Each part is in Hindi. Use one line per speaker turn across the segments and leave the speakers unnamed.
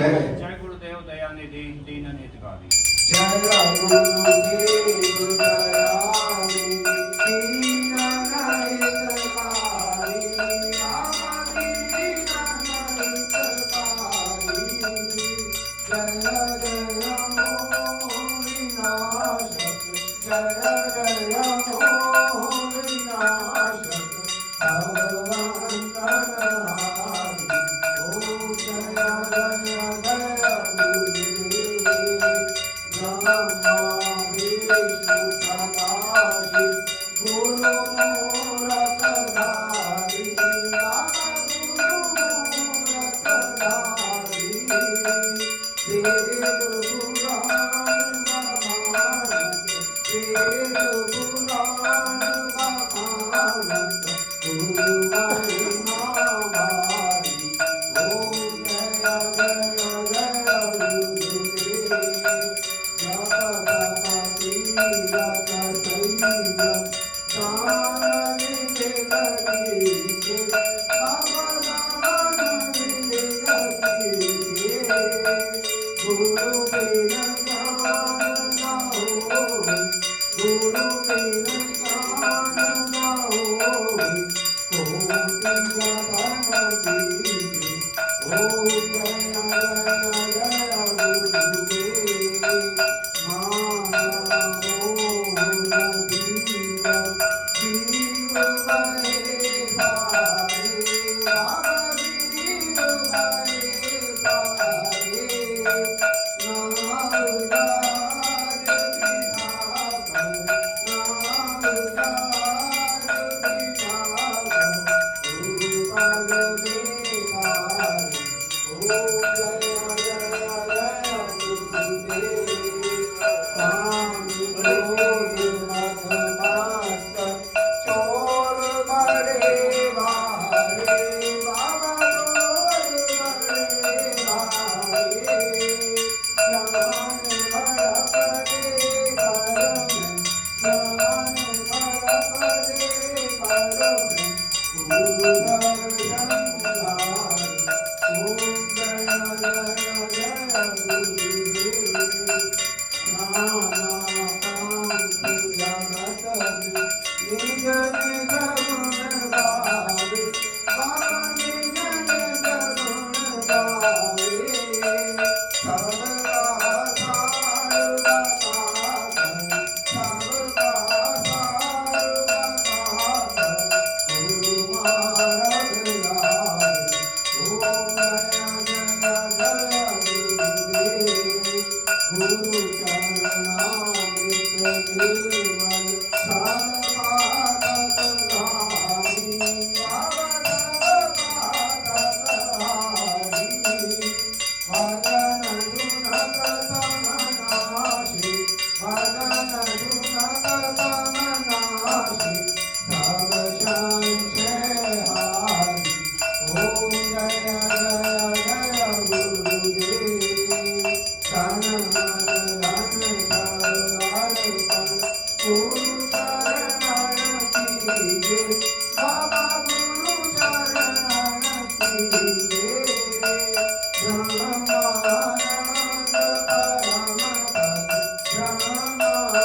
जय गुरुदेव दयानिधि दीन हितकारी।
जय गुरुदेव दयानिधि दीन हितकारी। बाबा दीन हितकारी। जय जय मोहिनाशक जय जय मोहिनाशक भगवंत हरि। ओम जय जय जय ब्रह्मा विष्णु सदाशिव गुरु मूलतधारी। बाबा गुरु मूलतधारी। वेद पुराण महाभारत वेद पुराण महाभारत गुरु महिमा भारी। ओम जय जय जय गुरुदेव। जगदपति रतसैया दान विलकीके। बाबा दान विलकीके। गुरु बिन ज्ञान न होए। गुरु बिन ज्ञान न होए। कोटि जतन कीजे। ओम जय जय जय गुरुदेव। जीव बहे सारे। बाबा जीव बहे सारे। नाम उदार विभावन नाम उदार विभावन गुरु पद बेगारे। ओम जय जय जय गुरुदेव। काम क्रोध मद मात्सर्य चोर बड़े भारे। बाबा चोर बड़े भारे। ज्ञान बड़पदे कर में ज्ञान बड़पदे कर में गुरु दर्शन लाए। ओम जय जय जय गुरुदेव। नाना कांति जगत निज निज गुण गावे। बाबा निज निज गुण गावे। सबका सार बताकर सबका सार बताकर गुरु मार्ग लाए। ओम जय जय जय गुरुदेव। गुरु चरणामृत निर्मल सर्वपातक हारी। बाबा सर्वपातक हारी। भजन सुनत तन नाशि भजन सुनत तन नाशि सब संशय हारी। ओम जय जय जय गुरुदेव। धन मन धन सर्वार्पण गुरु चरण कीजे। बाबा गुरु चरण कीजे। ब्रह्मानंद परम पद ब्रह्मानंद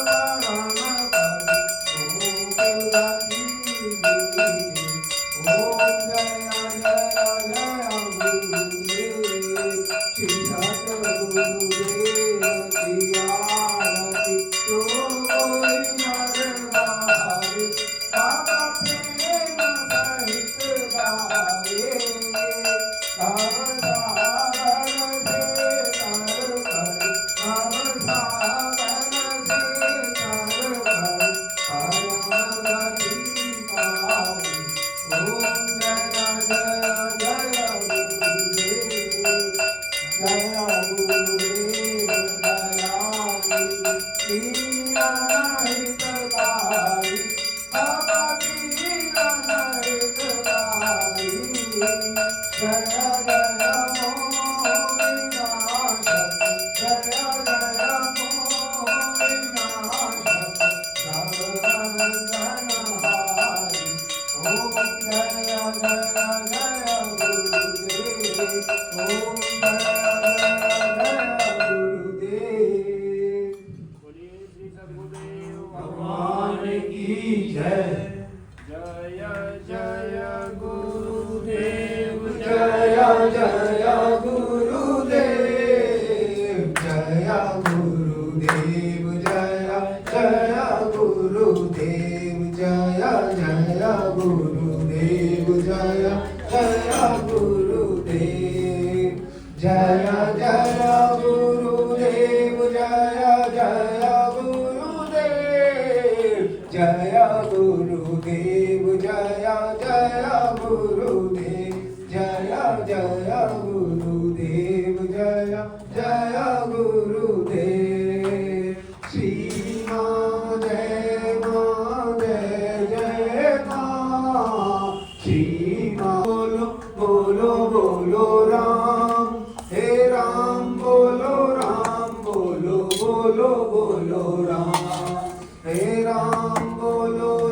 परम पद गोकुलधि लीजे। ओम जय जय जय गुरुदेव। श्री सद्गुरुदेव की आरती जो कोई नर गावे। बाबा प्रेम सहित गावे। भव सागर से तर कर भव सागर से तर कर परम गति पावे। ओम जय जय जय गुरुदेव। जय गुरुदेव दयानिधि दीन हितकारी। बाबा दीन हितकारी। जय जय मोहिनाशक जय जय मोहिनाशक भगवंत हरि। ओम जय जय जय गुरुदेव। गुरुदेव
बोलिए श्री सद्गुरुदेव
भगवान की जय
जय जय गुरुदेव
जय जय गुरुदेव जय गुरुदेव जय जय गुरुदेव जय जय गुरुदेव जय जय गुरुदेव जय जय गुरुदेव जय जय गुरुदेव जय गुरुदेव जय जय गुरुदेव जय जय गुरुदेव जय जय गुरुदेव श्री मां जय मां श्री मां बोलो बोलो राम हे राम बोलो बोलो बोलो राम हे राम बोलो